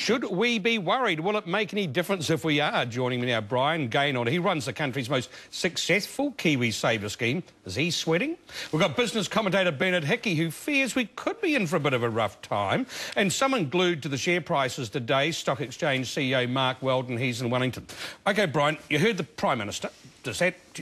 Should we be worried? Will it make any difference if we are? Joining me now, Brian Gaynor. He runs the country's most successful Kiwi Saver scheme. Is he sweating? We've got business commentator Hickey, who fears we could be in for a bit of a rough time. And someone glued to the share prices today, Stock Exchange CEO Mark Weldon. He's in Wellington. OK, Brian, you heard the Prime Minister.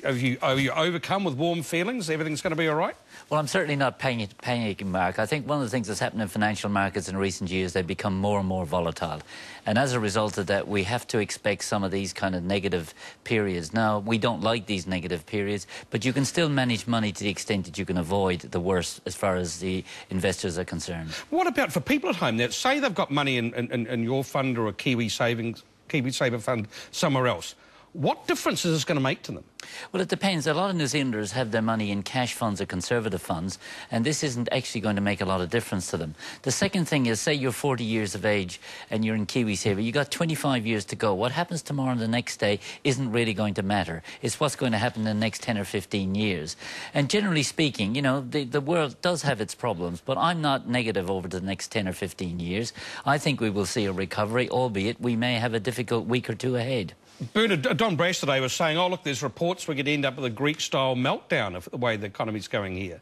Are you overcome with warm feelings? Everything's going to be all right? Well, I'm certainly not panicking, Mark. I think one of the things that's happened in financial markets in recent years, they've become more and more volatile. And as a result of that, we have to expect some of these kind of negative periods. Now, we don't like these negative periods, but you can still manage money to the extent that you can avoid the worst as far as the investors are concerned. What about for people at home? Now, say they've got money in your fund or a Kiwi Saver fund somewhere else. What difference is this going to make to them? Well, it depends. A lot of New Zealanders have their money in cash funds or conservative funds, and this isn't actually going to make a lot of difference to them. The second thing is, say you're 40 years of age and you're in KiwiSaver, you've got 25 years to go. What happens tomorrow and the next day isn't really going to matter. It's what's going to happen in the next 10 or 15 years. And generally speaking, you know, the world does have its problems, but I'm not negative over the next 10 or 15 years. I think we will see a recovery, albeit we may have a difficult week or two ahead. Bernard, Don Brash today was saying, oh, look, there's reports we could end up with a Greek-style meltdown of the way the economy's going here.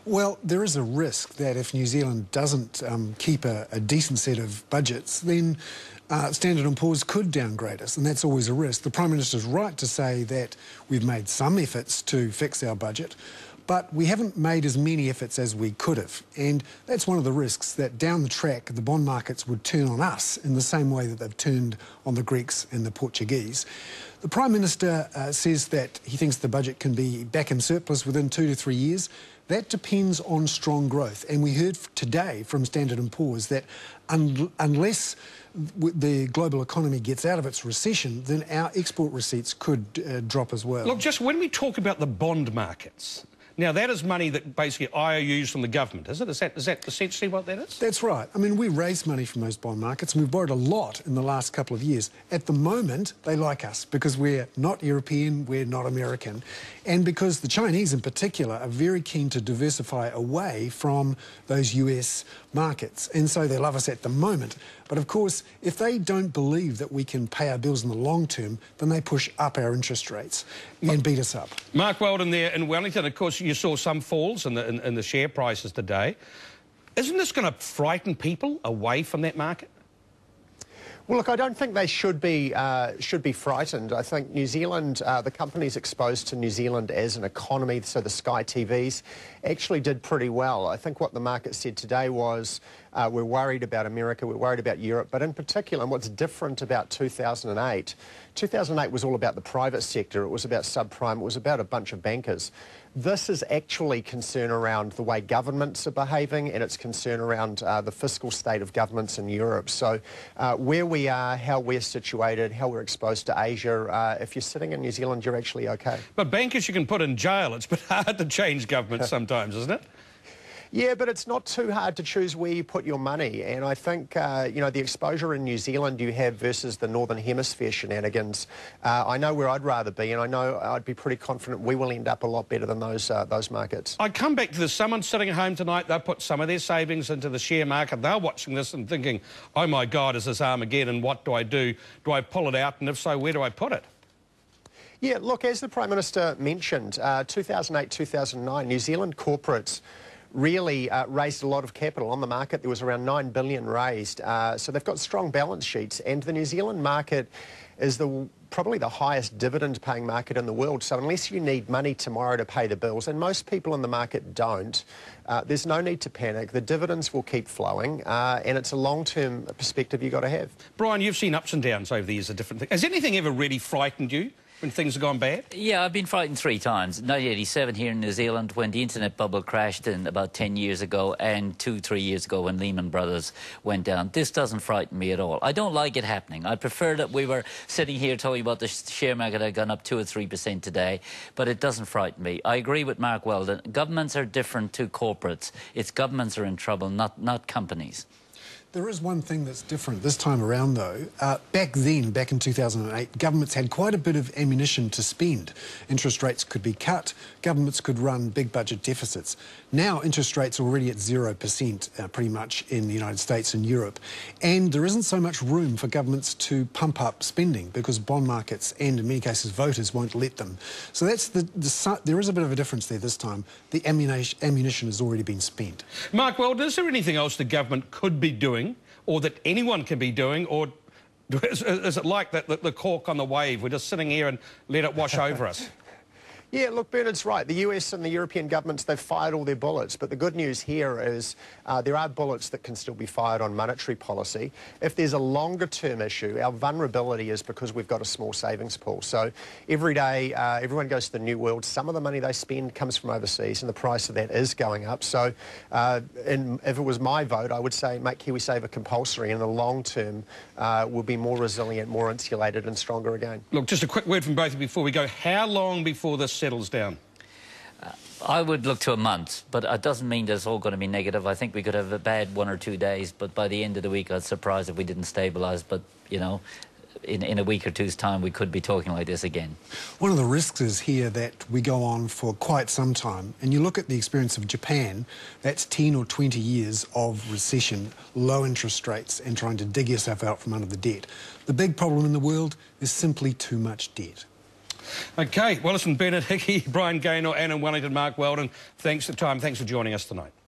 Well, there is a risk that if New Zealand doesn't keep a decent set of budgets, then Standard & Poor's could downgrade us, and that's always a risk. The Prime Minister's right to say that we've made some efforts to fix our budget, but we haven't made as many efforts as we could have. And that's one of the risks, that down the track the bond markets would turn on us in the same way that they've turned on the Greeks and the Portuguese. The Prime Minister says that he thinks the budget can be back in surplus within 2 to 3 years. That depends on strong growth. And we heard today from Standard & Poor's that unless the global economy gets out of its recession, then our export receipts could drop as well. Look, just when we talk about the bond markets, now, that is money that basically IOUs from the government, is it? Is that essentially what that is? That's right. I mean, we raised money from those bond markets, and we've borrowed a lot in the last couple of years. At the moment, they like us because we're not European, we're not American, and because the Chinese in particular are very keen to diversify away from those US markets. And so they love us at the moment. But of course, if they don't believe that we can pay our bills in the long term, then they push up our interest rates and beat us up. Mark Weldon there in Wellington. Of course, you saw some falls in the share prices today. Isn't this going to frighten people away from that market? Well, look, I don't think they should be frightened. I think New Zealand, the companies exposed to New Zealand as an economy, so the Sky TVs, actually did pretty well. I think what the market said today was we're worried about America, we're worried about Europe, but in particular, and what's different about 2008 was all about the private sector, it was about subprime, it was about a bunch of bankers. This is actually concern around the way governments are behaving, and it's concern around the fiscal state of governments in Europe. So where we are, how we're situated, how we're exposed to Asia, if you're sitting in New Zealand, you're actually okay. But bankers you can put in jail. It's a bit hard to change governments sometimes, isn't it? Yeah, but it's not too hard to choose where you put your money. And I think, you know, the exposure in New Zealand you have versus the Northern Hemisphere shenanigans, I know where I'd rather be, and I know I'd be pretty confident we will end up a lot better than those markets. I come back to this. Someone sitting at home tonight, they'll put some of their savings into the share market. They're watching this and thinking, oh, my God, is this Armageddon? What do I do? Do I pull it out? And if so, where do I put it? Yeah, look, as the Prime Minister mentioned, 2008, 2009, New Zealand corporates really raised a lot of capital on the market. There was around $9 billion raised. So they've got strong balance sheets. And the New Zealand market is probably the highest dividend-paying market in the world. So unless you need money tomorrow to pay the bills, and most people in the market don't, there's no need to panic. The dividends will keep flowing, and it's a long-term perspective you've got to have. Brian, you've seen ups and downs over the years of different things. Has anything ever really frightened you when things have gone bad? Yeah, I've been frightened 3 times. 1987 here in New Zealand when the internet bubble crashed in about 10 years ago, and 2-3 years ago when Lehman Brothers went down. This doesn't frighten me at all. I don't like it happening. I prefer that we were sitting here talking about the share market had gone up 2 or 3% today, but it doesn't frighten me. I agree with Mark Weldon. Governments are different to corporates. It's governments are in trouble, not companies. There is one thing that's different this time around, though. Back then, back in 2008, governments had quite a bit of ammunition to spend. Interest rates could be cut, governments could run big budget deficits. Now, interest rates are already at 0% pretty much in the United States and Europe. And there isn't so much room for governments to pump up spending because bond markets and, in many cases, voters won't let them. So that's there is a bit of a difference there this time. The ammunition has already been spent. Mark Weldon, is there anything else the government could be doing, or that anyone can be doing, or is it like the cork on the wave? We're just sitting here and let it wash over us? Yeah, look, Bernard's right. The US and the European governments, they've fired all their bullets. But the good news here is there are bullets that can still be fired on monetary policy. If there's a longer-term issue, our vulnerability is because we've got a small savings pool. So every day, everyone goes to the new world. Some of the money they spend comes from overseas, and the price of that is going up. So if it was my vote, I would say make KiwiSaver compulsory. In the long term, we'll be more resilient, more insulated and stronger again. Look, just a quick word from both of you before we go. How long before this settles down? I would look to a month, but it doesn't mean that it's all going to be negative. I think we could have a bad 1 or 2 days, but by the end of the week, I'd surprised if we didn't stabilise. But, you know, in a week or two's time, we could be talking like this again. One of the risks is here that we go on for quite some time. And you look at the experience of Japan, that's 10 or 20 years of recession, low interest rates, and trying to dig yourself out from under the debt. The big problem in the world is simply too much debt. OK, well, listen, Bernard Hickey, Brian Gaynor, Anna Wellington, Mark Weldon, thanks for the time. Thanks for joining us tonight.